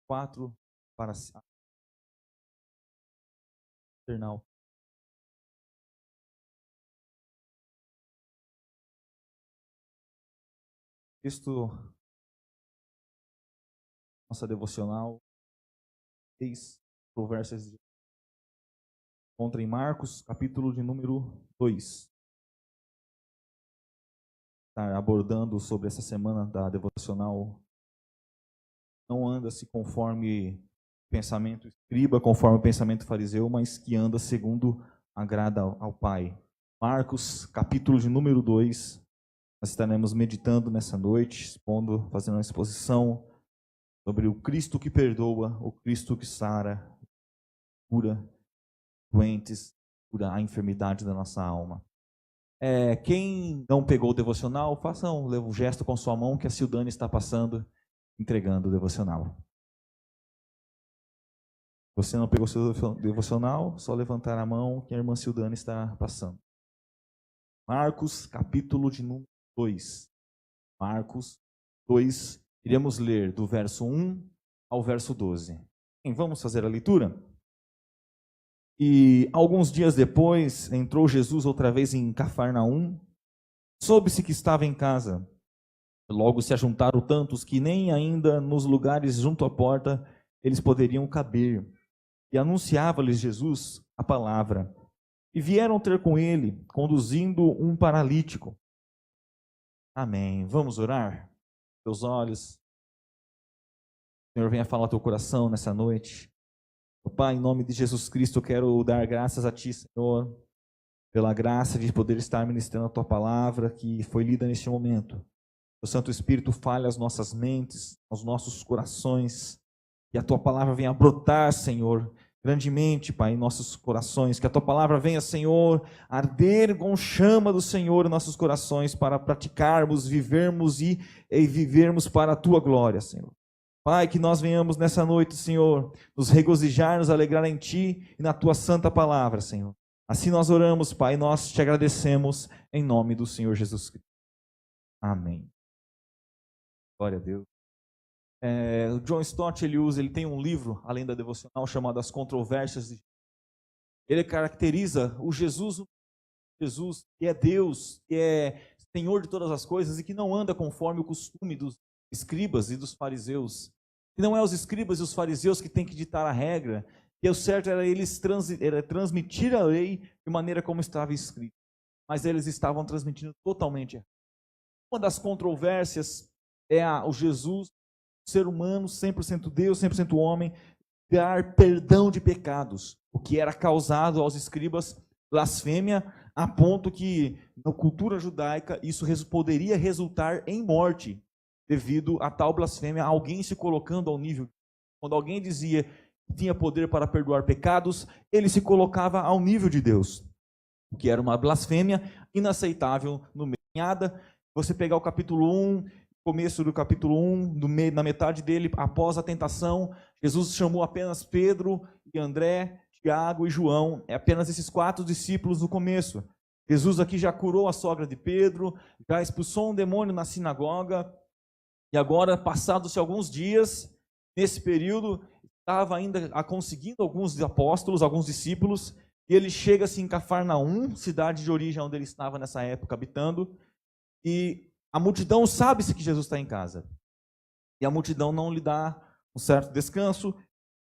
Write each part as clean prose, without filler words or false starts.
4 para internal. Texto, nossa devocional, 6 conversas encontra em Marcos, capítulo de número 2. Está abordando sobre essa semana da devocional. Não anda-se conforme pensamento escriba, conforme o pensamento fariseu, mas que anda segundo agrada ao Pai. Marcos, capítulo de número 2. Nós estaremos meditando nessa noite, expondo, fazendo uma exposição sobre o Cristo que perdoa, o Cristo que sara, cura doentes, cura a enfermidade da nossa alma. Quem não pegou o devocional, faça um gesto com sua mão que a Sildane está passando, entregando o devocional. Você não pegou o seu devocional, só levantar a mão que a irmã Sildane está passando. Marcos, capítulo de número 2. Marcos 2, iremos ler do verso 1 ao verso 12. Vamos fazer a leitura? E alguns dias depois, entrou Jesus outra vez em Cafarnaum. Soube-se que estava em casa. Logo se ajuntaram tantos que nem ainda nos lugares junto à porta eles poderiam caber. E anunciava-lhes Jesus a palavra. E vieram ter com ele, conduzindo um paralítico. Amém. Vamos orar? Teus olhos. Senhor, venha falar ao teu coração nessa noite. Pai, em nome de Jesus Cristo, eu quero dar graças a Ti, Senhor, pela graça de poder estar ministrando a Tua palavra que foi lida neste momento. O Santo Espírito fale às nossas mentes, aos nossos corações, que a Tua palavra venha brotar, Senhor, grandemente, Pai, em nossos corações, que a Tua palavra venha, Senhor, arder com chama do Senhor em nossos corações para praticarmos, vivermos e vivermos para a Tua glória, Senhor. Pai, que nós venhamos nessa noite, Senhor, nos regozijar, nos alegrar em Ti e na Tua santa palavra, Senhor. Assim nós oramos, Pai, nós Te agradecemos em nome do Senhor Jesus Cristo. Amém. Glória a Deus. O John Stott, ele tem um livro, além da devocional, chamado As Controvérsias. Ele caracteriza o Jesus que é Deus, que é Senhor de todas as coisas e que não anda conforme o costume dos escribas e dos fariseus. E não é os escribas e os fariseus que têm que ditar a regra, que o certo era eles transmitir a lei de maneira como estava escrito. Mas eles estavam transmitindo totalmente errado. Uma das controvérsias é o Jesus, ser humano, 100% Deus, 100% homem, dar perdão de pecados, o que era causado aos escribas blasfêmia, a ponto que, na cultura judaica, isso poderia resultar em morte, devido a tal blasfêmia, alguém se colocando ao nível. Quando alguém dizia que tinha poder para perdoar pecados, ele se colocava ao nível de Deus, o que era uma blasfêmia inaceitável no meio. Você pegar o capítulo 1, começo do capítulo 1, na metade dele, após a tentação, Jesus chamou apenas Pedro e André, Tiago e João, apenas esses 4 discípulos no começo. Jesus aqui já curou a sogra de Pedro, já expulsou um demônio na sinagoga, e agora, passados-se alguns dias, nesse período, estava ainda conseguindo alguns apóstolos, alguns discípulos, e ele chega-se em Cafarnaum, cidade de origem onde ele estava nessa época habitando, e a multidão sabe-se que Jesus está em casa. E a multidão não lhe dá um certo descanso,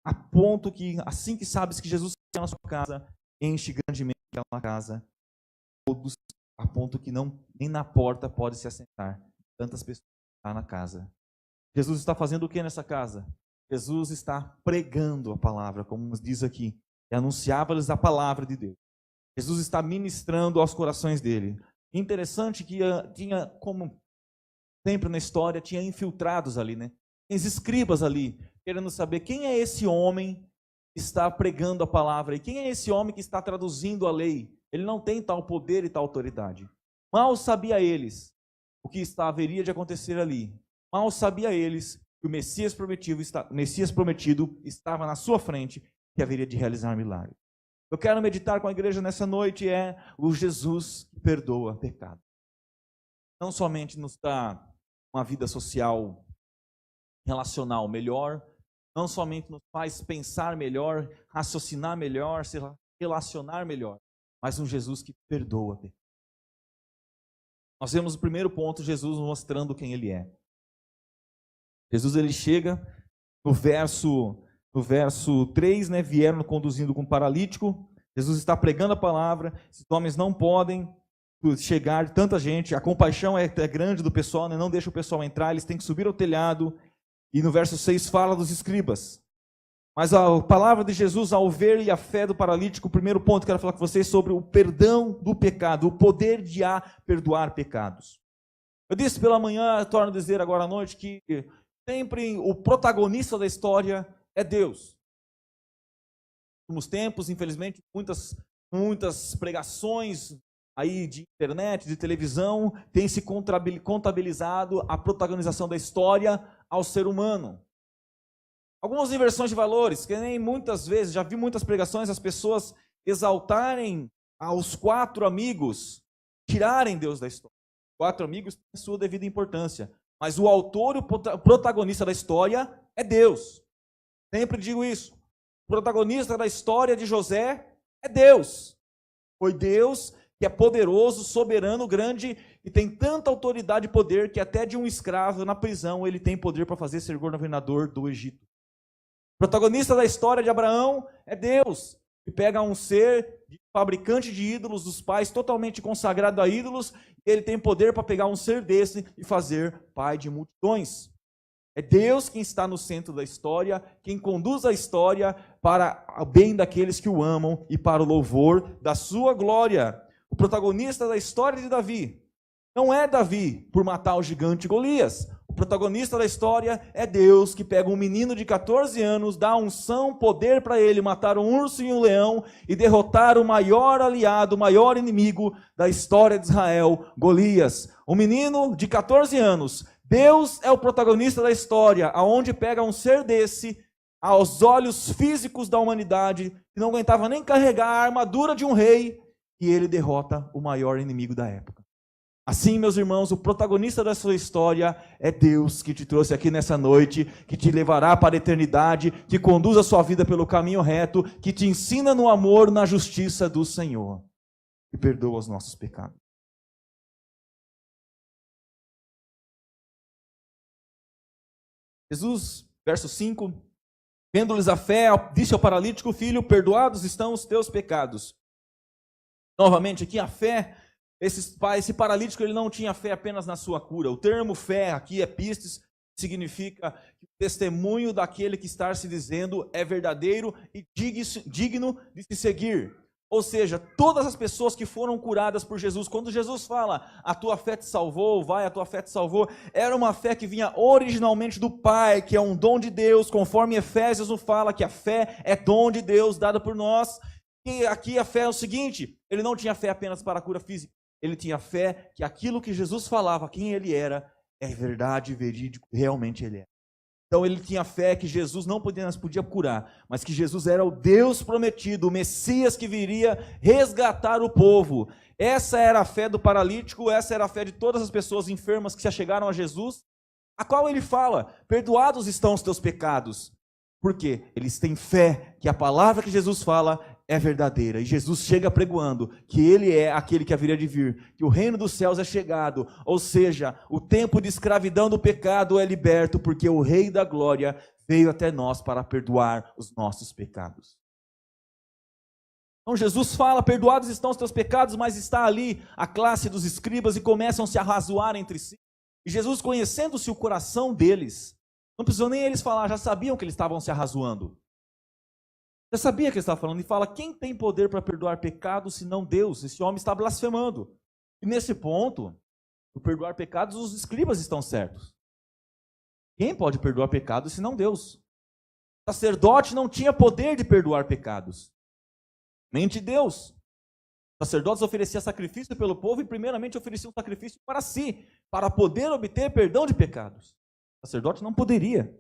a ponto que, assim que sabe-se que Jesus está na sua casa, enche grandemente aquela casa, todos, a ponto que nem na porta pode se assentar. Tantas pessoas estão na casa. Jesus está fazendo o que nessa casa? Jesus está pregando a palavra, como nos diz aqui, e anunciava-lhes a palavra de Deus. Jesus está ministrando aos corações dele. Interessante que tinha, como sempre na história, tinha infiltrados ali, né? Os escribas ali, querendo saber quem é esse homem que está pregando a palavra e quem é esse homem que está traduzindo a lei. Ele não tem tal poder e tal autoridade. Mal sabia eles o que haveria de acontecer ali. Mal sabia eles que o Messias prometido estava na sua frente, que haveria de realizar milagres. Eu quero meditar com a igreja nessa noite o Jesus que perdoa pecado. Não somente nos dá uma vida social, relacional melhor, não somente nos faz pensar melhor, raciocinar melhor, se relacionar melhor, mas um Jesus que perdoa. Nós vemos o primeiro ponto, Jesus mostrando quem ele é. Jesus ele chega no verso 3, né, vieram conduzindo com um paralítico. Jesus está pregando a palavra, esses homens não podem chegar, tanta gente, a compaixão é grande do pessoal, né, não deixa o pessoal entrar, eles têm que subir ao telhado. E no verso 6 fala dos escribas. Mas a palavra de Jesus, ao ver a fé do paralítico, o primeiro ponto que eu quero falar com vocês sobre o perdão do pecado, o poder de perdoar pecados. Eu disse pela manhã, torno a dizer agora à noite, que sempre o protagonista da história é Deus. Nos últimos tempos, infelizmente, muitas pregações aí de internet, de televisão, tem se contabilizado a protagonização da história ao ser humano. Algumas inversões de valores, que nem muitas vezes, já vi muitas pregações, as pessoas exaltarem aos 4 amigos, tirarem Deus da história. 4 amigos têm sua devida importância, mas o autor e o protagonista da história é Deus. Sempre digo isso. O protagonista da história de José é Deus. Foi Deus que é poderoso, soberano, grande, e tem tanta autoridade e poder que até de um escravo na prisão ele tem poder para fazer ser governador do Egito. O protagonista da história de Abraão é Deus, que pega um ser fabricante de ídolos, dos pais totalmente consagrado a ídolos, e ele tem poder para pegar um ser desse e fazer pai de multidões. É Deus quem está no centro da história, quem conduz a história para o bem daqueles que o amam e para o louvor da sua glória. O protagonista da história de Davi não é Davi por matar o gigante Golias. O protagonista da história é Deus, que pega um menino de 14 anos, dá unção, poder para ele matar um urso e um leão e derrotar o maior aliado, o maior inimigo da história de Israel, Golias. Um menino de 14 anos. Deus é o protagonista da história, aonde pega um ser desse, aos olhos físicos da humanidade, que não aguentava nem carregar a armadura de um rei, e ele derrota o maior inimigo da época. Assim, meus irmãos, o protagonista da sua história é Deus, que te trouxe aqui nessa noite, que te levará para a eternidade, que conduz a sua vida pelo caminho reto, que te ensina no amor, na justiça do Senhor, e perdoa os nossos pecados. Jesus, verso 5, vendo-lhes a fé, disse ao paralítico: filho, perdoados estão os teus pecados. Novamente aqui a fé, esse paralítico ele não tinha fé apenas na sua cura. O termo fé aqui é pistes, significa que o testemunho daquele que está se dizendo é verdadeiro e digno de se seguir. Ou seja, todas as pessoas que foram curadas por Jesus, quando Jesus fala, a tua fé te salvou, vai, a tua fé te salvou, era uma fé que vinha originalmente do Pai, que é um dom de Deus, conforme Efésios nos fala que a fé é dom de Deus, dada por nós. E aqui a fé é o seguinte, ele não tinha fé apenas para a cura física, ele tinha fé que aquilo que Jesus falava, quem ele era, é verdade, verídico, realmente ele é. Então ele tinha fé que Jesus não podia curar, mas que Jesus era o Deus prometido, o Messias que viria resgatar o povo. Essa era a fé do paralítico, essa era a fé de todas as pessoas enfermas que se achegaram a Jesus, a qual ele fala: perdoados estão os teus pecados. Por quê? Eles têm fé que a palavra que Jesus fala é verdadeira. E Jesus chega pregoando que ele é aquele que haveria de vir, que o reino dos céus é chegado. Ou seja, o tempo de escravidão do pecado é liberto, porque o Rei da Glória veio até nós para perdoar os nossos pecados. Então Jesus fala: perdoados estão os teus pecados, mas está ali a classe dos escribas e começam a se arrazoar entre si. E Jesus, conhecendo-se o coração deles, não precisou nem eles falar, já sabiam que eles estavam se arrazoando. Já sabia que ele estava falando, e fala: quem tem poder para perdoar pecados senão Deus? Esse homem está blasfemando. E nesse ponto, o perdoar pecados, os escribas estão certos. Quem pode perdoar pecados senão Deus? O sacerdote não tinha poder de perdoar pecados. Mente Deus. Os sacerdotes ofereciam sacrifício pelo povo e primeiramente ofereciam sacrifício para si, para poder obter perdão de pecados. O sacerdote não poderia.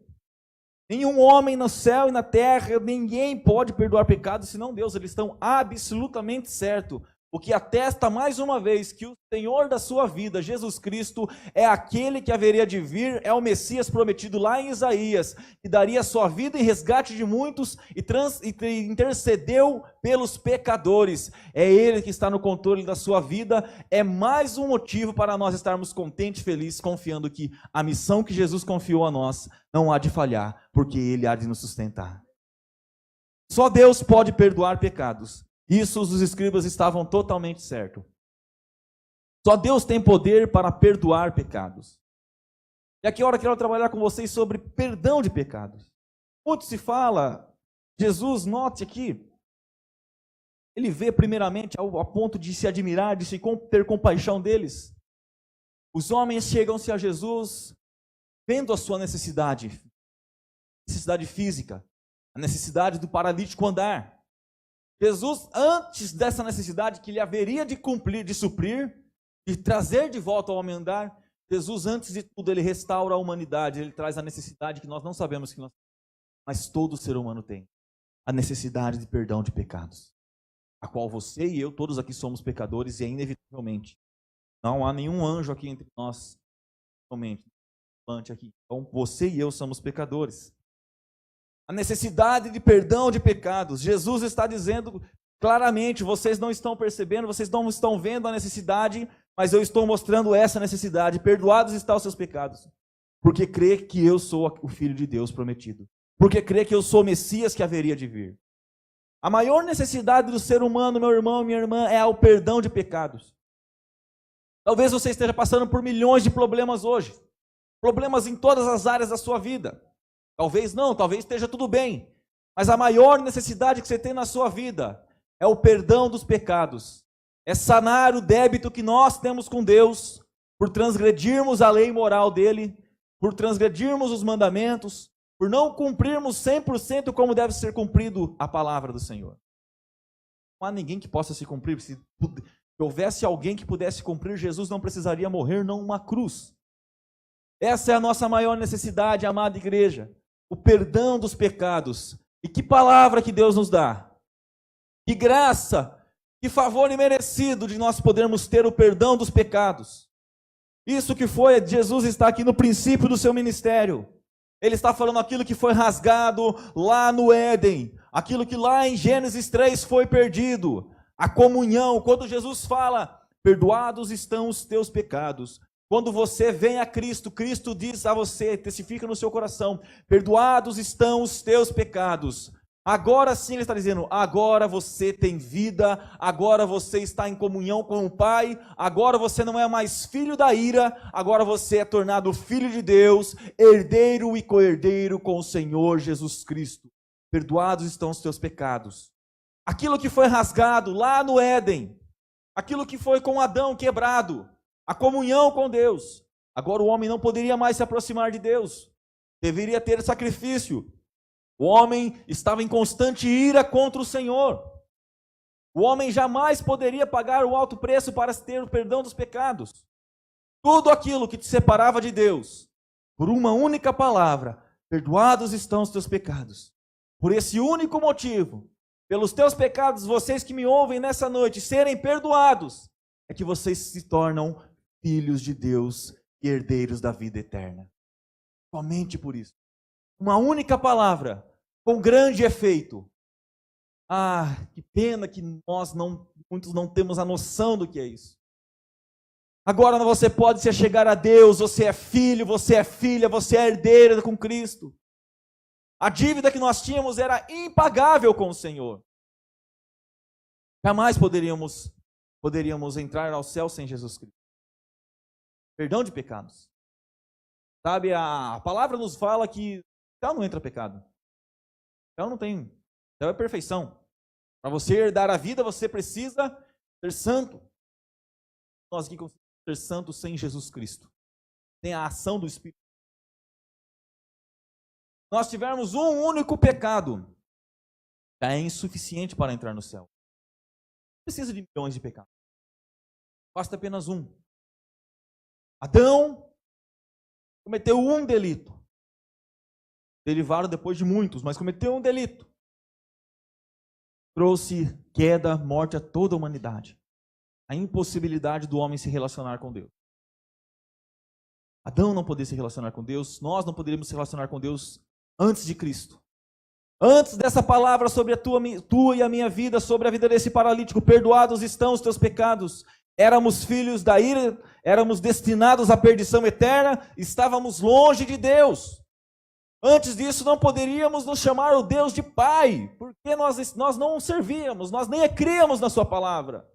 Nenhum homem no céu e na terra, ninguém pode perdoar pecados senão Deus. Eles estão absolutamente certos. o que atesta mais uma vez que o Senhor da sua vida, Jesus Cristo, é aquele que haveria de vir, é o Messias prometido lá em Isaías, que daria sua vida em resgate de muitos e intercedeu pelos pecadores. É Ele que está no controle da sua vida. É mais um motivo para nós estarmos contentes e felizes, confiando que a missão que Jesus confiou a nós não há de falhar, porque Ele há de nos sustentar. Só Deus pode perdoar pecados. Isso os escribas estavam totalmente certos. Só Deus tem poder para perdoar pecados. E aqui agora eu quero trabalhar com vocês sobre perdão de pecados. Muito se fala, Jesus, note aqui, ele vê primeiramente ao ponto de se admirar, de se ter compaixão deles. Os homens chegam-se a Jesus vendo a sua necessidade física, a necessidade do paralítico andar. Jesus, antes dessa necessidade que ele haveria de cumprir, de suprir, de trazer de volta ao homem andar, Jesus, antes de tudo, ele restaura a humanidade, ele traz a necessidade que nós não sabemos que nós temos, mas todo ser humano tem, a necessidade de perdão de pecados, a qual você e eu, todos aqui somos pecadores, e é inevitavelmente, não há nenhum anjo aqui entre nós, somente, aqui. Então, você e eu somos pecadores. A necessidade de perdão de pecados. Jesus está dizendo claramente, vocês não estão percebendo, vocês não estão vendo a necessidade, mas eu estou mostrando essa necessidade. Perdoados estão os seus pecados. Porque crê que eu sou o Filho de Deus prometido. Porque crê que eu sou o Messias que haveria de vir. A maior necessidade do ser humano, meu irmão, minha irmã, é o perdão de pecados. Talvez você esteja passando por milhões de problemas hoje. Problemas em todas as áreas da sua vida. Talvez não, talvez esteja tudo bem. Mas a maior necessidade que você tem na sua vida é o perdão dos pecados. É sanar o débito que nós temos com Deus por transgredirmos a lei moral dele, por transgredirmos os mandamentos, por não cumprirmos 100% como deve ser cumprido a palavra do Senhor. Não há ninguém que possa se cumprir. Se houvesse alguém que pudesse cumprir, Jesus não precisaria morrer numa cruz. Essa é a nossa maior necessidade, amada igreja. O perdão dos pecados. E que palavra que Deus nos dá. Que graça, que favor imerecido de nós podermos ter o perdão dos pecados. Isso que foi, Jesus está aqui no princípio do seu ministério. Ele está falando aquilo que foi rasgado lá no Éden. Aquilo que lá em Gênesis 3 foi perdido. A comunhão, quando Jesus fala, perdoados estão os teus pecados. Quando você vem a Cristo, Cristo diz a você, testifica no seu coração, perdoados estão os teus pecados. Agora sim ele está dizendo, agora você tem vida, agora você está em comunhão com o Pai, agora você não é mais filho da ira, agora você é tornado filho de Deus, herdeiro e co-herdeiro com o Senhor Jesus Cristo. Perdoados estão os teus pecados. Aquilo que foi rasgado lá no Éden, aquilo que foi com Adão quebrado, a comunhão com Deus. Agora o homem não poderia mais se aproximar de Deus. Deveria ter sacrifício. O homem estava em constante ira contra o Senhor. O homem jamais poderia pagar o alto preço para ter o perdão dos pecados. Tudo aquilo que te separava de Deus, por uma única palavra, perdoados estão os teus pecados. Por esse único motivo, pelos teus pecados, vocês que me ouvem nessa noite, serem perdoados, é que vocês se tornam filhos de Deus e herdeiros da vida eterna. Somente por isso. Uma única palavra, com grande efeito. Ah, que pena que muitos não temos a noção do que é isso. Agora você pode se chegar a Deus, você é filho, você é filha, você é herdeira com Cristo. A dívida que nós tínhamos era impagável com o Senhor. Jamais poderíamos entrar ao céu sem Jesus Cristo. Perdão de pecados. Sabe, a palavra nos fala que céu não entra pecado. Céu não tem. Céu é perfeição. Para você herdar a vida, você precisa ser santo. Nós aqui conseguimos ser santos sem Jesus Cristo. Sem a ação do Espírito. Nós tivermos um único pecado, já é insuficiente para entrar no céu. Não precisa de milhões de pecados. Basta apenas um. Adão cometeu um delito. Derivaram depois de muitos, mas cometeu um delito. Trouxe queda, morte a toda a humanidade. a impossibilidade do homem se relacionar com Deus. Adão não poderia se relacionar com Deus, nós não poderíamos se relacionar com Deus antes de Cristo. Antes dessa palavra sobre a tua e a minha vida, sobre a vida desse paralítico, perdoados estão os teus pecados. Éramos filhos da ira, éramos destinados à perdição eterna, estávamos longe de Deus. Antes disso não poderíamos nos chamar o Deus de Pai, porque nós não o servíamos, nós nem críamos na sua palavra.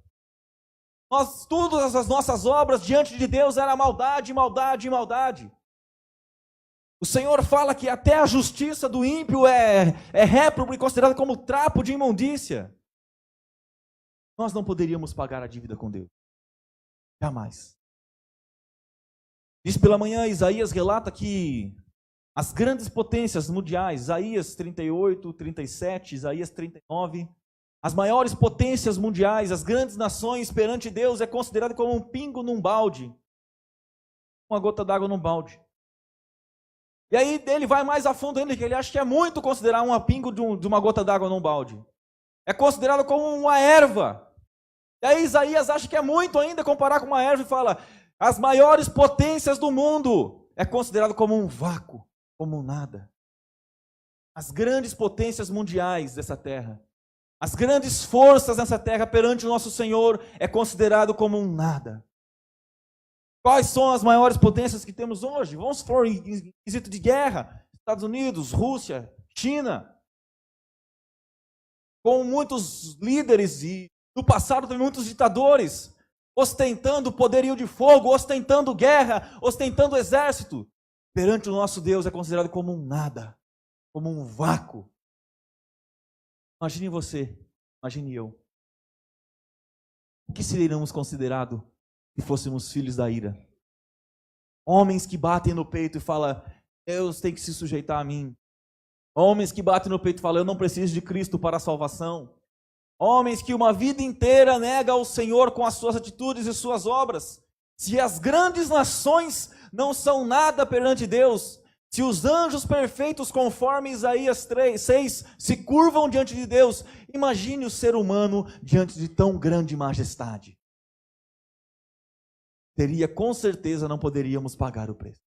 Todas as nossas obras diante de Deus era maldade, maldade, maldade. O Senhor fala que até a justiça do ímpio é réprobo e considerada como trapo de imundícia. Nós não poderíamos pagar a dívida com Deus. Jamais. Diz pela manhã, Isaías relata que as grandes potências mundiais, Isaías 38, 37, Isaías 39, as maiores potências mundiais, as grandes nações perante Deus é considerado como um pingo num balde. Uma gota d'água num balde. E aí ele vai mais a fundo ainda, que ele acha que é muito considerar um pingo de uma gota d'água num balde. É considerado como uma erva. E aí Isaías acha que é muito ainda comparar com uma erva e fala, as maiores potências do mundo é considerado como um vácuo, como um nada. As grandes potências mundiais dessa terra, as grandes forças nessa terra perante o nosso Senhor é considerado como um nada. Quais são as maiores potências que temos hoje? Vamos for em quesito de guerra, Estados Unidos, Rússia, China. Com muitos líderes e no passado também muitos ditadores, ostentando poderio de fogo, ostentando guerra, ostentando exército. Perante o nosso Deus é considerado como um nada, como um vácuo. Imagine você, imagine eu. O que seríamos considerados se fôssemos filhos da ira? Homens que batem no peito e falam, Deus tem que se sujeitar a mim. Homens que batem no peito e falam, eu não preciso de Cristo para a salvação. Homens que uma vida inteira negam ao Senhor com as suas atitudes e suas obras. Se as grandes nações não são nada perante Deus, se os anjos perfeitos, conforme Isaías 6, se curvam diante de Deus, imagine o ser humano diante de tão grande majestade. Com certeza não poderíamos pagar o preço.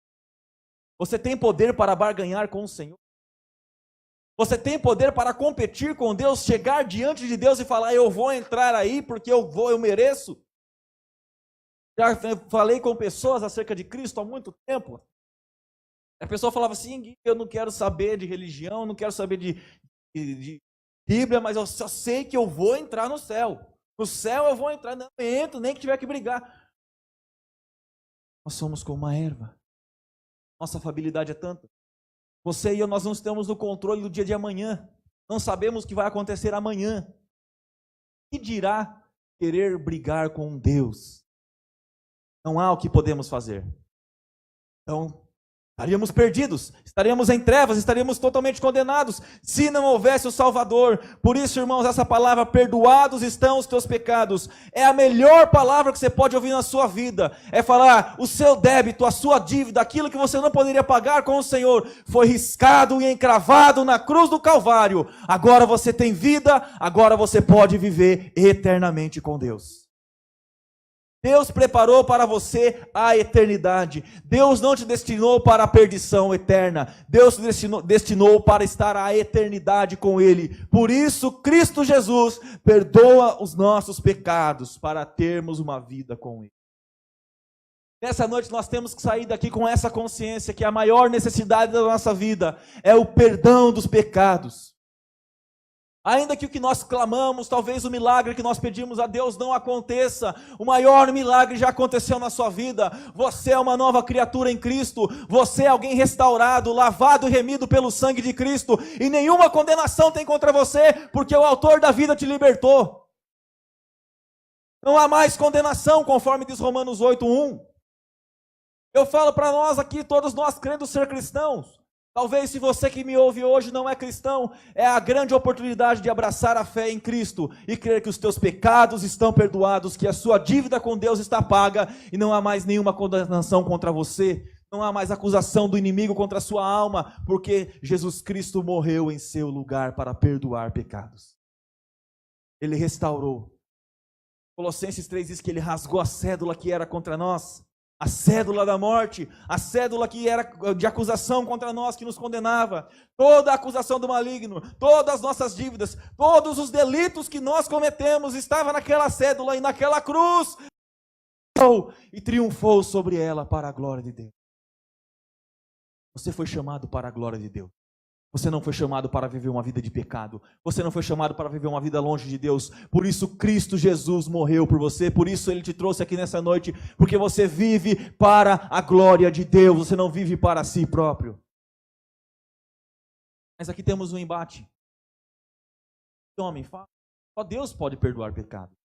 Você tem poder para barganhar com o Senhor? Você tem poder para competir com Deus, chegar diante de Deus e falar, eu vou entrar aí porque eu mereço? Já falei com pessoas acerca de Cristo há muito tempo. A pessoa falava assim, eu não quero saber de religião, não quero saber de Bíblia, mas eu só sei que eu vou entrar no céu. No céu eu vou entrar, não entro, nem que tiver que brigar. Nós somos como uma erva. Nossa afabilidade é tanta. Você e eu, nós não estamos no controle do dia de amanhã. Não sabemos o que vai acontecer amanhã. Que dirá querer brigar com Deus? Não há o que podemos fazer. Então, estaríamos perdidos, estaríamos em trevas, estaríamos totalmente condenados, se não houvesse o Salvador. Por isso, irmãos, essa palavra, perdoados estão os teus pecados, é a melhor palavra que você pode ouvir na sua vida. É falar, o seu débito, a sua dívida, aquilo que você não poderia pagar com o Senhor, foi riscado e encravado na cruz do Calvário. Agora você tem vida, agora você pode viver eternamente com Deus. Deus preparou para você a eternidade. Deus não te destinou para a perdição eterna. Deus te destinou para estar a eternidade com Ele. Por isso, Cristo Jesus perdoa os nossos pecados para termos uma vida com Ele. Nessa noite nós temos que sair daqui com essa consciência que a maior necessidade da nossa vida é o perdão dos pecados. Ainda que o que nós clamamos, talvez o milagre que nós pedimos a Deus não aconteça, o maior milagre já aconteceu na sua vida. Você é uma nova criatura em Cristo, você é alguém restaurado, lavado e remido pelo sangue de Cristo, e nenhuma condenação tem contra você, porque o autor da vida te libertou. Não há mais condenação, conforme diz Romanos 8:1. Eu falo para nós aqui, todos nós crendo ser cristãos. Talvez se você que me ouve hoje não é cristão, é a grande oportunidade de abraçar a fé em Cristo e crer que os teus pecados estão perdoados, que a sua dívida com Deus está paga e não há mais nenhuma condenação contra você, não há mais acusação do inimigo contra a sua alma, porque Jesus Cristo morreu em seu lugar para perdoar pecados. Ele restaurou. Colossenses 3 diz que ele rasgou a cédula que era contra nós, a cédula da morte, a cédula que era de acusação contra nós, que nos condenava, toda a acusação do maligno, todas as nossas dívidas, todos os delitos que nós cometemos, estava naquela cédula e naquela cruz, e triunfou sobre ela para a glória de Deus. Você foi chamado para a glória de Deus. Você não foi chamado para viver uma vida de pecado. Você não foi chamado para viver uma vida longe de Deus. Por isso Cristo Jesus morreu por você. Por isso Ele te trouxe aqui nessa noite. Porque você vive para a glória de Deus. Você não vive para si próprio. Mas aqui temos um embate. Homem, só Deus pode perdoar pecado.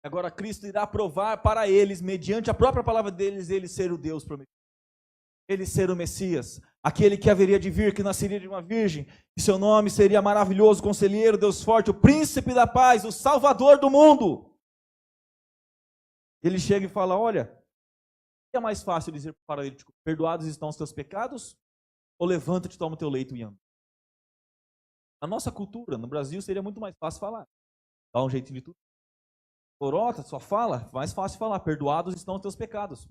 Agora Cristo irá provar para eles, mediante a própria palavra deles, Ele ser o Deus prometido. Ele ser o Messias, aquele que haveria de vir, que nasceria de uma virgem, e seu nome seria maravilhoso, conselheiro, Deus forte, o príncipe da paz, o salvador do mundo. Ele chega e fala, olha, o que é mais fácil dizer para o paralítico? Perdoados estão os teus pecados? Ou levanta-te, toma o teu leito e anda? Na nossa cultura, no Brasil, seria muito mais fácil falar. Dá um jeito de tudo. Lorota, só fala, mais fácil falar, perdoados estão os teus pecados.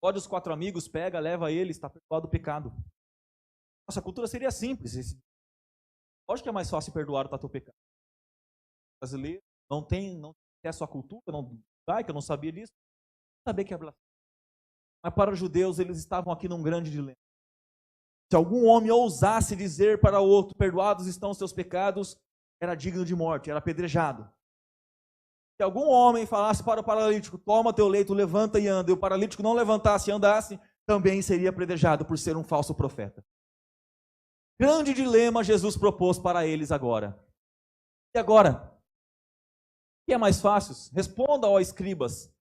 Pode os 4 amigos, pega, leva ele, está perdoado o pecado. Nossa cultura seria simples. Lógico que é mais fácil perdoar o teu pecado. O brasileiro não tem acesso à cultura, judaica, não sabia disso. Não sabia que é blasfêmia. Mas para os judeus, eles estavam aqui num grande dilema. Se algum homem ousasse dizer para o outro, perdoados estão os teus pecados, era digno de morte, era apedrejado. Se algum homem falasse para o paralítico, toma teu leito, levanta e anda, e o paralítico não levantasse e andasse, também seria apedrejado por ser um falso profeta. Grande dilema Jesus propôs para eles agora. E agora? O que é mais fácil? Responda, ó escribas.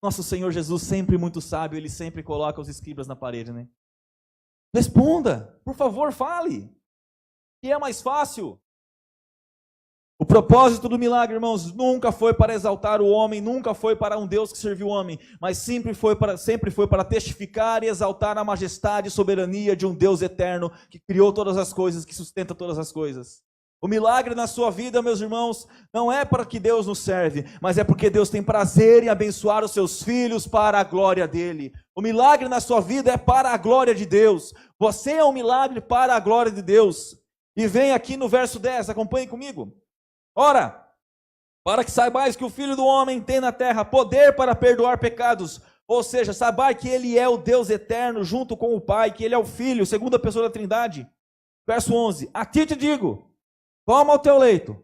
Nosso Senhor Jesus, sempre muito sábio, Ele sempre coloca os escribas na parede, né? Responda, por favor, fale. O que é mais fácil? O propósito do milagre, irmãos, nunca foi para exaltar o homem, nunca foi para um Deus que serviu o homem, mas sempre foi para testificar e exaltar a majestade e soberania de um Deus eterno que criou todas as coisas, que sustenta todas as coisas. O milagre na sua vida, meus irmãos, não é para que Deus nos serve, mas é porque Deus tem prazer em abençoar os seus filhos para a glória dele. O milagre na sua vida é para a glória de Deus. Você é um milagre para a glória de Deus. E vem aqui no verso 10, acompanhe comigo. Ora, para que saibais que o Filho do Homem tem na terra poder para perdoar pecados, ou seja, saber que Ele é o Deus eterno junto com o Pai, que Ele é o Filho, segunda pessoa da Trindade. Verso 11, a ti te digo, toma o teu leito,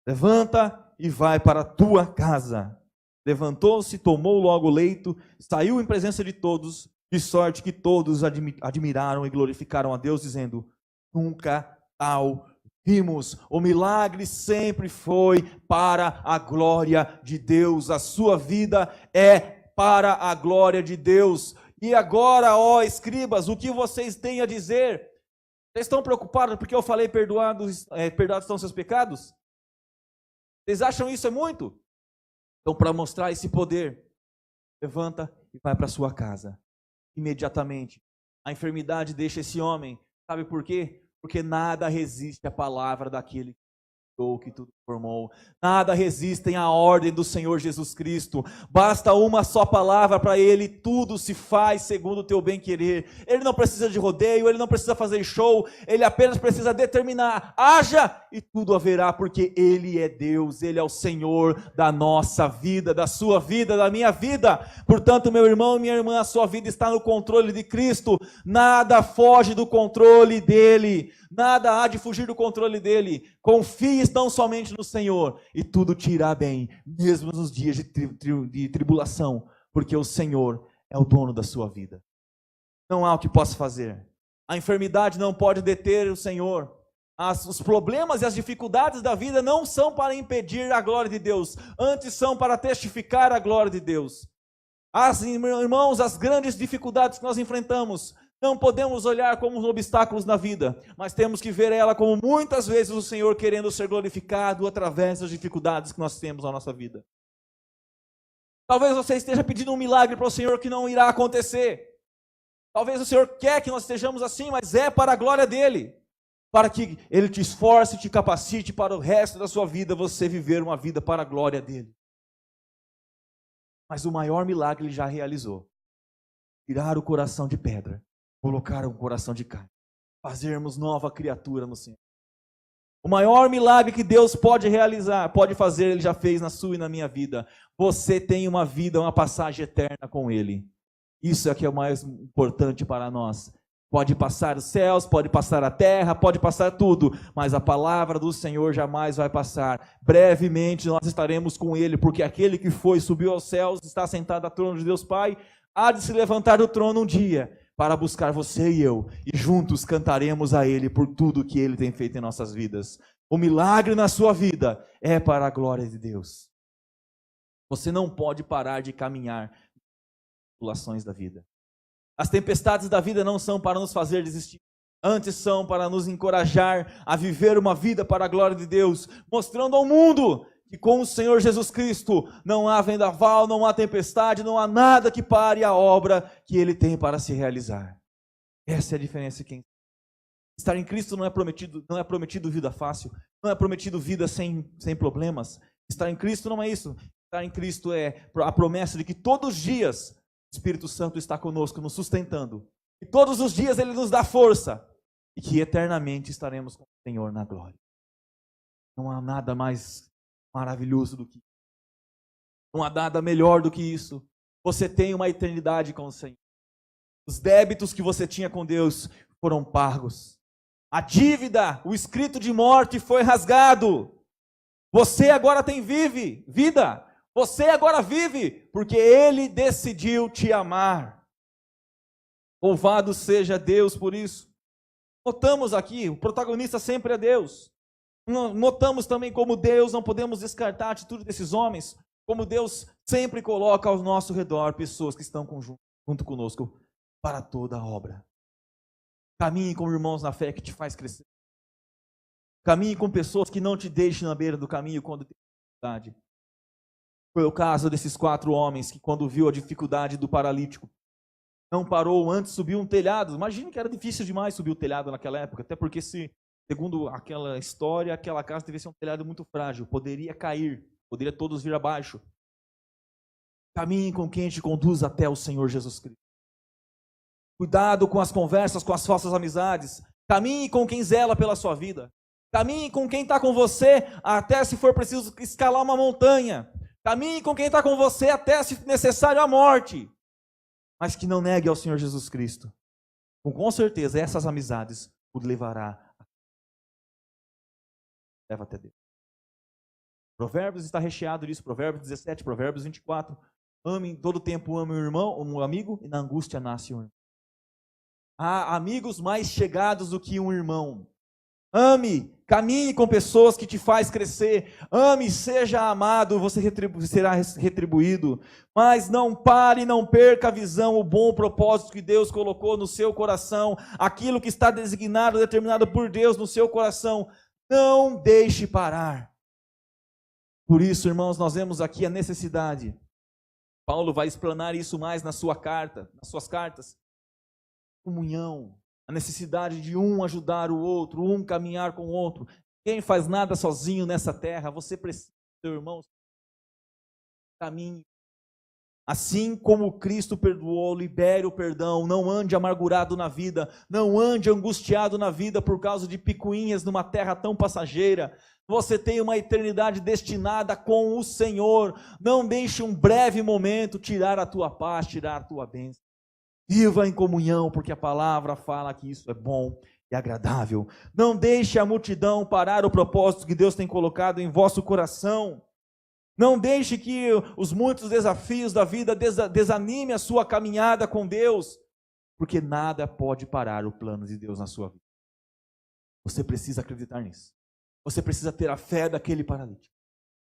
levanta e vai para a tua casa. Levantou-se, tomou logo o leito, saiu em presença de todos, de sorte que todos admiraram e glorificaram a Deus, dizendo, nunca tal vimos. O milagre sempre foi para a glória de Deus. A sua vida é para a glória de Deus. E agora, ó escribas, o que vocês têm a dizer? Vocês estão preocupados porque eu falei perdoados estão seus pecados? Vocês acham isso é muito? Então, para mostrar esse poder, levanta e vai para sua casa. Imediatamente. A enfermidade deixa esse homem. Sabe por quê? Porque nada resiste à palavra daquele que tudo formou. Nada resistem à ordem do Senhor Jesus Cristo. Basta uma só palavra para Ele, tudo se faz segundo o teu bem-querer. Ele não precisa de rodeio, Ele não precisa fazer show, Ele apenas precisa determinar, haja e tudo haverá, porque Ele é Deus, Ele é o Senhor da nossa vida, da sua vida, da minha vida. Portanto, meu irmão e minha irmã, a sua vida está no controle de Cristo. Nada foge do controle dEle. Nada há de fugir do controle dEle. Confie tão somente no Senhor e tudo te irá bem, mesmo nos dias de tribulação, porque o Senhor é o dono da sua vida. Não há o que possa fazer. A enfermidade não pode deter o Senhor. Os problemas e as dificuldades da vida não são para impedir a glória de Deus, antes são para testificar a glória de Deus. Irmãos, as grandes dificuldades que nós enfrentamos, não podemos olhar como obstáculos na vida, mas temos que ver ela como muitas vezes o Senhor querendo ser glorificado através das dificuldades que nós temos na nossa vida. Talvez você esteja pedindo um milagre para o Senhor que não irá acontecer. Talvez o Senhor quer que nós estejamos assim, mas é para a glória dEle. Para que Ele te esforce e te capacite para o resto da sua vida, você viver uma vida para a glória dEle. Mas o maior milagre ele já realizou. Tirar o coração de pedra, colocar um coração de carne, fazermos nova criatura no Senhor. O maior milagre que Deus pode realizar, pode fazer, Ele já fez na sua e na minha vida. Você tem uma vida, uma passagem eterna com Ele. Isso é que é o mais importante para nós. Pode passar os céus, pode passar a terra, pode passar tudo, mas a palavra do Senhor jamais vai passar. Brevemente nós estaremos com Ele, porque aquele que foi, subiu aos céus, está sentado ao trono de Deus Pai, há de se levantar do trono um dia, para buscar você e eu, e juntos cantaremos a Ele por tudo que Ele tem feito em nossas vidas. O milagre na sua vida é para a glória de Deus. Você não pode parar de caminhar nas tribulações da vida. As tempestades da vida não são para nos fazer desistir, antes são para nos encorajar a viver uma vida para a glória de Deus, mostrando ao mundo que com o Senhor Jesus Cristo não há vendaval, não há tempestade, não há nada que pare a obra que Ele tem para se realizar. Essa é a diferença. Estar em Cristo não é prometido vida fácil, não é prometido vida sem problemas. Estar em Cristo não é isso. Estar em Cristo é a promessa de que todos os dias o Espírito Santo está conosco, nos sustentando. E todos os dias Ele nos dá força. E que eternamente estaremos com o Senhor na glória. Não há nada mais maravilhoso do que isso. Não há nada melhor do que isso. Você tem uma eternidade com o Senhor. Os débitos que você tinha com Deus foram pagos. A dívida, o escrito de morte foi rasgado. Você agora tem vida. Você agora vive, porque Ele decidiu te amar. Louvado seja Deus por isso. Notamos aqui, o protagonista sempre é Deus. Notamos também como Deus, não podemos descartar a atitude desses homens, como Deus sempre coloca ao nosso redor pessoas que estão junto conosco para toda a obra. Caminhe com irmãos na fé que te faz crescer. Caminhe com pessoas que não te deixem na beira do caminho quando tem dificuldade. Foi o caso desses 4 homens que, quando viu a dificuldade do paralítico, não parou, antes subiu um telhado. Imagine que era difícil demais subir o telhado naquela época, até porque segundo aquela história, aquela casa devia ser um telhado muito frágil, poderia cair, poderia todos vir abaixo. Caminhe com quem te conduz até o Senhor Jesus Cristo. Cuidado com as conversas, com as falsas amizades. Caminhe com quem zela pela sua vida. Caminhe com quem está com você, até se for preciso escalar uma montanha. Caminhe com quem está com você, até se necessário a morte. Mas que não negue ao Senhor Jesus Cristo. Com certeza, essas amizades o levará. Leva até Deus. Provérbios está recheado disso. Provérbios 17, Provérbios 24. Ame em todo tempo, ame o irmão, um amigo, e na angústia nasce um irmão. Há amigos mais chegados do que um irmão. Ame, caminhe com pessoas que te faz crescer. Ame, seja amado, você será retribuído. Mas não pare, não perca a visão, o bom propósito que Deus colocou no seu coração. Aquilo que está designado, determinado por Deus no seu coração. Não deixe parar. Por isso, irmãos, nós vemos aqui a necessidade. Paulo vai explanar isso mais nas suas cartas. Comunhão, a necessidade de um ajudar o outro, um caminhar com o outro. Ninguém faz nada sozinho nessa terra. Você precisa do seu irmão. Caminhe. Assim como Cristo perdoou, libere o perdão. Não ande amargurado na vida. Não ande angustiado na vida por causa de picuinhas numa terra tão passageira. Você tem uma eternidade destinada com o Senhor. Não deixe um breve momento tirar a tua paz, tirar a tua bênção. Viva em comunhão, porque a palavra fala que isso é bom e agradável. Não deixe a multidão parar o propósito que Deus tem colocado em vosso coração. Não deixe que os muitos desafios da vida desanime a sua caminhada com Deus, porque nada pode parar o plano de Deus na sua vida. Você precisa acreditar nisso. Você precisa ter a fé daquele paralítico.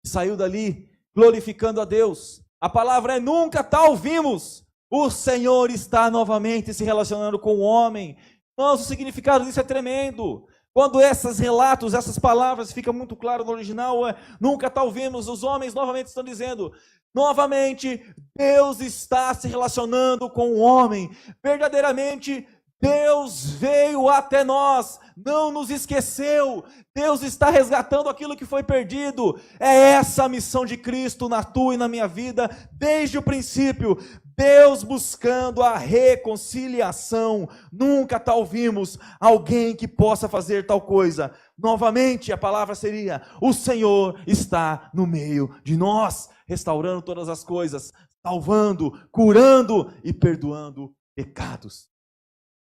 Saiu dali glorificando a Deus. A palavra é: nunca tal vimos. O Senhor está novamente se relacionando com o homem. Nossa, o significado disso é tremendo. Quando esses relatos, essas palavras, fica muito claro no original, nunca tal vimos, os homens novamente estão dizendo, novamente, Deus está se relacionando com o homem. Verdadeiramente, Deus veio até nós, não nos esqueceu. Deus está resgatando aquilo que foi perdido. É essa a missão de Cristo na tua e na minha vida, desde o princípio. Deus buscando a reconciliação. Nunca ouvimos alguém que possa fazer tal coisa. Novamente, a palavra seria: o Senhor está no meio de nós, restaurando todas as coisas, salvando, curando e perdoando pecados.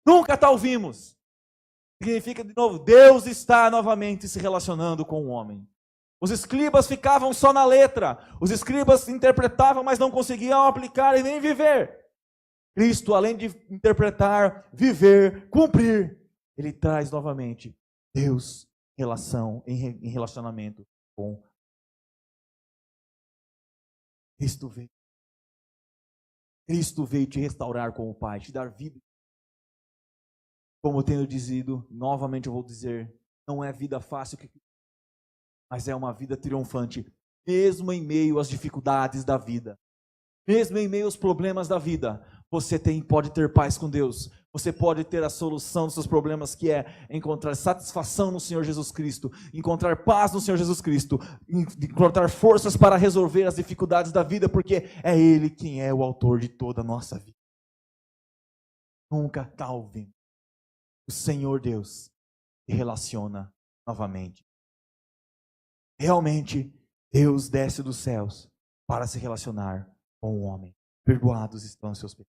Nunca ouvimos. Significa, de novo, Deus está novamente se relacionando com o homem. Os escribas ficavam só na letra. Os escribas interpretavam, mas não conseguiam aplicar e nem viver. Cristo, além de interpretar, viver, cumprir, ele traz novamente Deus em relacionamento com Cristo veio. Cristo veio te restaurar com o Pai, te dar vida. Como eu tenho dizido, novamente eu vou dizer, não é vida fácil, mas é uma vida triunfante, mesmo em meio às dificuldades da vida, mesmo em meio aos problemas da vida, você pode ter paz com Deus, você pode ter a solução dos seus problemas, que é encontrar satisfação no Senhor Jesus Cristo, encontrar paz no Senhor Jesus Cristo, encontrar forças para resolver as dificuldades da vida, porque é Ele quem é o autor de toda a nossa vida. Nunca está ouvindo. O Senhor Deus se relaciona novamente. Realmente, Deus desce dos céus para se relacionar com o homem. Perdoados estão os seus pecados.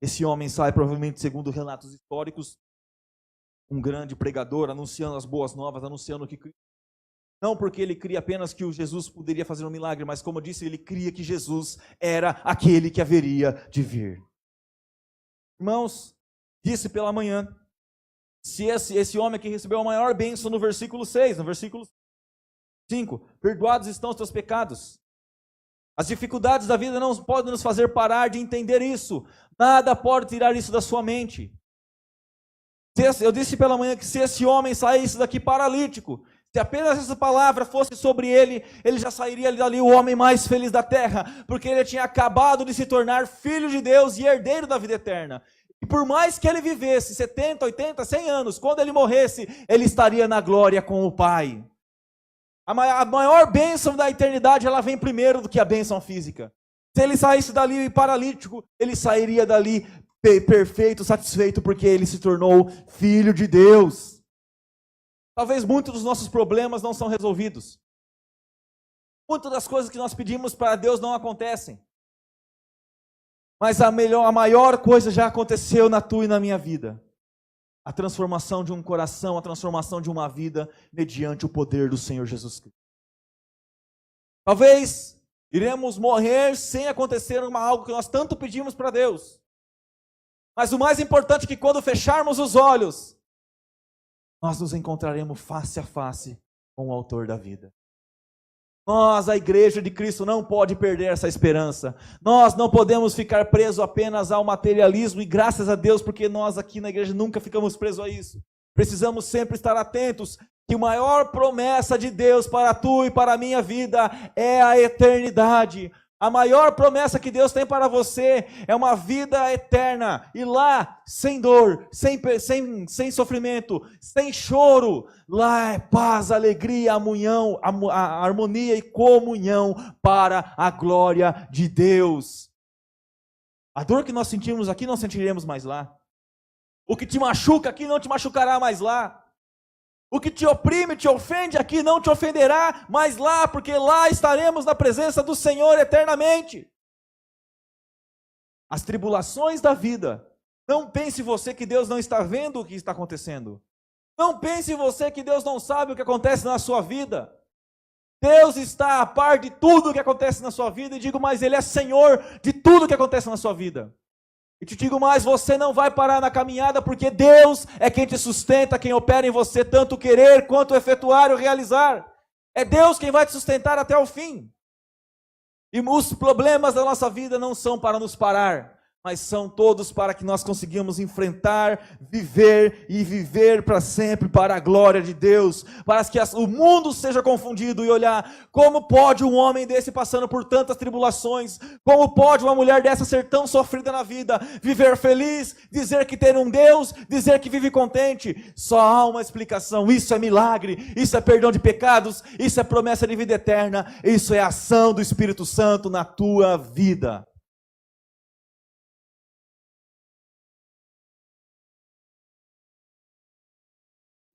Esse homem sai, provavelmente, segundo relatos históricos, um grande pregador, anunciando as boas novas, anunciando que não porque ele cria apenas que o Jesus poderia fazer um milagre, mas como eu disse, ele cria que Jesus era aquele que haveria de vir. Irmãos, disse pela manhã, se esse homem aqui recebeu a maior bênção no versículo 6, no versículo 5, perdoados estão os teus pecados. As dificuldades da vida não podem nos fazer parar de entender isso. Nada pode tirar isso da sua mente. Eu disse pela manhã que se esse homem saísse daqui paralítico, se apenas essa palavra fosse sobre ele, ele já sairia dali o homem mais feliz da terra, porque ele tinha acabado de se tornar filho de Deus e herdeiro da vida eterna. E por mais que ele vivesse 70, 80, 100 anos, quando ele morresse, ele estaria na glória com o Pai. A maior bênção da eternidade, ela vem primeiro do que a bênção física. Se ele saísse dali paralítico, ele sairia dali perfeito, satisfeito, porque ele se tornou filho de Deus. Talvez muitos dos nossos problemas não são resolvidos. Muitas das coisas que nós pedimos para Deus não acontecem. Mas a maior coisa já aconteceu na tua e na minha vida. A transformação de um coração, a transformação de uma vida mediante o poder do Senhor Jesus Cristo. Talvez iremos morrer sem acontecer algo que nós tanto pedimos para Deus. Mas o mais importante é que quando fecharmos os olhos, nós nos encontraremos face a face com o autor da vida. Nós, a igreja de Cristo, não pode perder essa esperança. Nós não podemos ficar presos apenas ao materialismo, e graças a Deus, porque nós aqui na igreja nunca ficamos presos a isso. Precisamos sempre estar atentos, que a maior promessa de Deus para tu e para a minha vida é a eternidade. A maior promessa que Deus tem para você é uma vida eterna. E lá, sem dor, sem sofrimento, sem choro, lá é paz, alegria, a harmonia e comunhão para a glória de Deus. A dor que nós sentimos aqui não sentiremos mais lá. O que te machuca aqui não te machucará mais lá. O que te oprime, te ofende aqui, não te ofenderá mais lá, porque lá estaremos na presença do Senhor eternamente. As tribulações da vida, não pense você que Deus não está vendo o que está acontecendo. Não pense você que Deus não sabe o que acontece na sua vida. Deus está a par de tudo o que acontece na sua vida, e digo mais, Ele é Senhor de tudo o que acontece na sua vida. E te digo mais, você não vai parar na caminhada, porque Deus é quem te sustenta, quem opera em você, tanto querer quanto efetuar ou realizar. É Deus quem vai te sustentar até o fim. E os problemas da nossa vida não são para nos parar. mas são todos para que nós conseguimos enfrentar, viver e viver para sempre para a glória de Deus, para que o mundo seja confundido e olhar como pode um homem desse passando por tantas tribulações, como pode uma mulher dessa ser tão sofrida na vida, viver feliz, dizer que tem um Deus, dizer que vive contente. Só há uma explicação: isso é milagre, isso é perdão de pecados, isso é promessa de vida eterna, isso é ação do Espírito Santo na tua vida.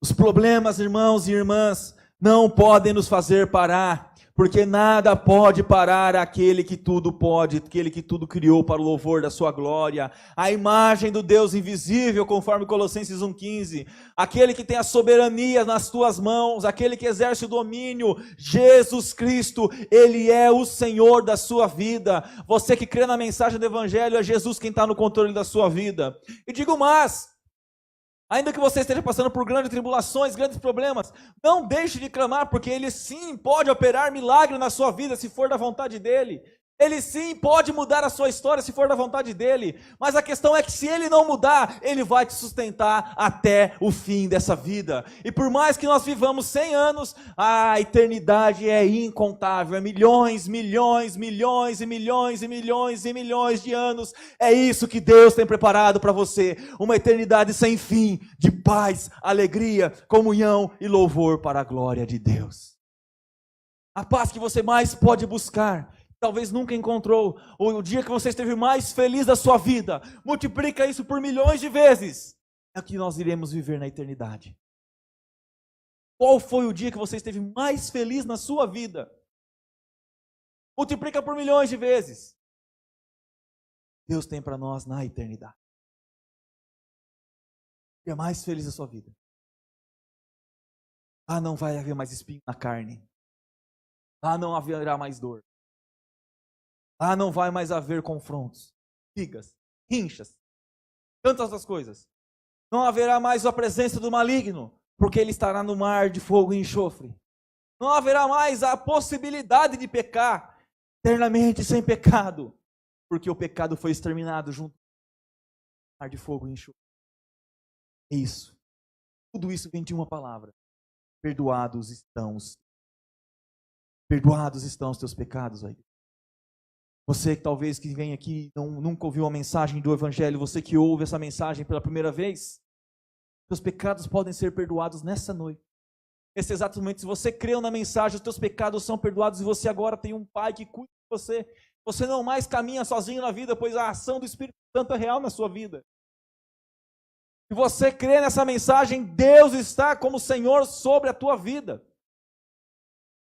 Os problemas, irmãos e irmãs, não podem nos fazer parar, porque nada pode parar aquele que tudo pode, aquele que tudo criou para o louvor da sua glória. A imagem do Deus invisível, conforme Colossenses 1,15, aquele que tem a soberania nas tuas mãos, aquele que exerce o domínio, Jesus Cristo, Ele é o Senhor da sua vida. Você que crê na mensagem do Evangelho, é Jesus quem está no controle da sua vida. E digo mais: ainda que você esteja passando por grandes tribulações, grandes problemas, não deixe de clamar, porque Ele sim pode operar milagre na sua vida, se for da vontade dEle. Ele sim pode mudar a sua história, se for da vontade dEle. Mas a questão é que se Ele não mudar, Ele vai te sustentar até o fim dessa vida. E por mais que nós vivamos 100 anos, a eternidade é incontável. É milhões, milhões, milhões e milhões e milhões e milhões de anos. É isso que Deus tem preparado para você. Uma eternidade sem fim, de paz, alegria, comunhão e louvor para a glória de Deus. A paz que você mais pode buscar, talvez nunca encontrou, ou o dia que você esteve mais feliz da sua vida, multiplica isso por milhões de vezes, é o que nós iremos viver na eternidade. Qual foi o dia que você esteve mais feliz na sua vida? Multiplica por milhões de vezes. Deus tem para nós na eternidade. O dia mais feliz da sua vida. Não vai haver mais espinho na carne. Não haverá mais dor. Não vai mais haver confrontos, brigas, rinchas, tantas outras coisas. Não haverá mais a presença do maligno, porque ele estará no mar de fogo e enxofre. Não haverá mais a possibilidade de pecar eternamente sem pecado, porque o pecado foi exterminado junto com o mar de fogo e enxofre. É isso. Tudo isso vem de uma palavra: perdoados estão os teus pecados, aí. Você que talvez que vem aqui nunca ouviu a mensagem do Evangelho, você que ouve essa mensagem pela primeira vez, seus pecados podem ser perdoados nessa noite. Nesse exato momento, se você creu na mensagem, os teus pecados são perdoados e você agora tem um Pai que cuida de você. Você não mais caminha sozinho na vida, pois a ação do Espírito Santo é real na sua vida. Se você crê nessa mensagem, Deus está como Senhor sobre a tua vida.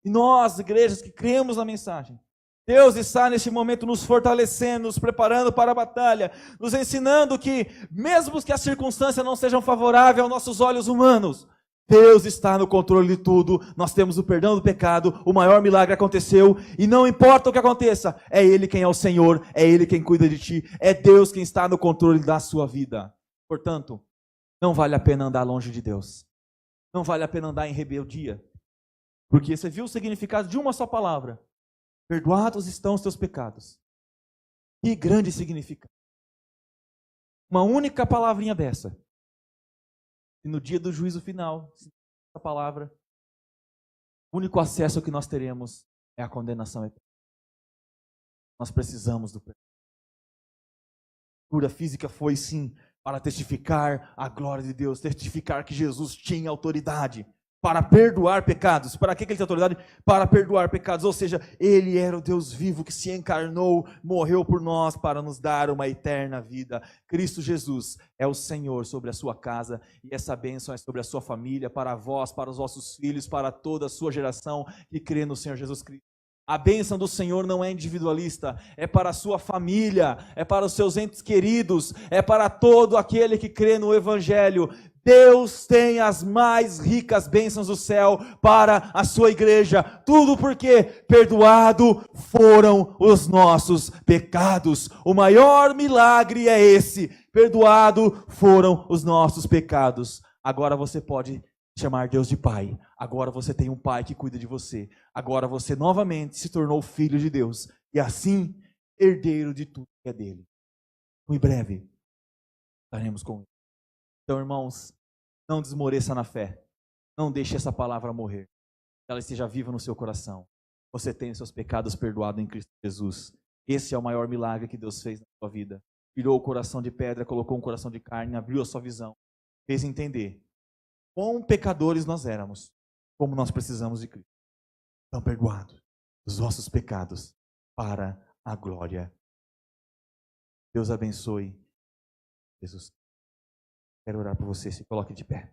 E nós, igrejas que cremos na mensagem, Deus está neste momento nos fortalecendo, nos preparando para a batalha, nos ensinando que, mesmo que as circunstâncias não sejam favoráveis aos nossos olhos humanos, Deus está no controle de tudo. Nós temos o perdão do pecado, o maior milagre aconteceu, e não importa o que aconteça, é Ele quem é o Senhor, é Ele quem cuida de ti, é Deus quem está no controle da sua vida. Portanto, não vale a pena andar longe de Deus, não vale a pena andar em rebeldia, porque você viu o significado de uma só palavra: perdoados estão os teus pecados. Que grande significado. Uma única palavrinha dessa. E no dia do juízo final, essa palavra, o único acesso que nós teremos é a condenação eterna. Nós precisamos do perdão. A cura física foi sim para testificar a glória de Deus, testificar que Jesus tinha autoridade para perdoar pecados. Para que ele tem autoridade? Para perdoar pecados. Ou seja, Ele era o Deus vivo que se encarnou, morreu por nós para nos dar uma eterna vida. Cristo Jesus é o Senhor sobre a sua casa, e essa bênção é sobre a sua família, para vós, para os vossos filhos, para toda a sua geração que crê no Senhor Jesus Cristo. A bênção do Senhor não é individualista, é para a sua família, é para os seus entes queridos, é para todo aquele que crê no Evangelho. Deus tem as mais ricas bênçãos do céu para a sua igreja. Tudo porque perdoado foram os nossos pecados. O maior milagre é esse: perdoado foram os nossos pecados. Agora você pode chamar Deus de Pai. Agora você tem um Pai que cuida de você. Agora você novamente se tornou filho de Deus, e assim herdeiro de tudo que é dele. Em breve estaremos com ele. Então, irmãos, não desmoreça na fé. Não deixe essa palavra morrer. Que ela esteja viva no seu coração. Você tem os seus pecados perdoados em Cristo Jesus. Esse é o maior milagre que Deus fez na sua vida. Tirou o coração de pedra, colocou um coração de carne, abriu a sua visão. Fez entender quão pecadores nós éramos, como nós precisamos de Cristo. Estão perdoados os vossos pecados para a glória. Deus abençoe. Jesus. Quero orar por você. Se coloque de pé.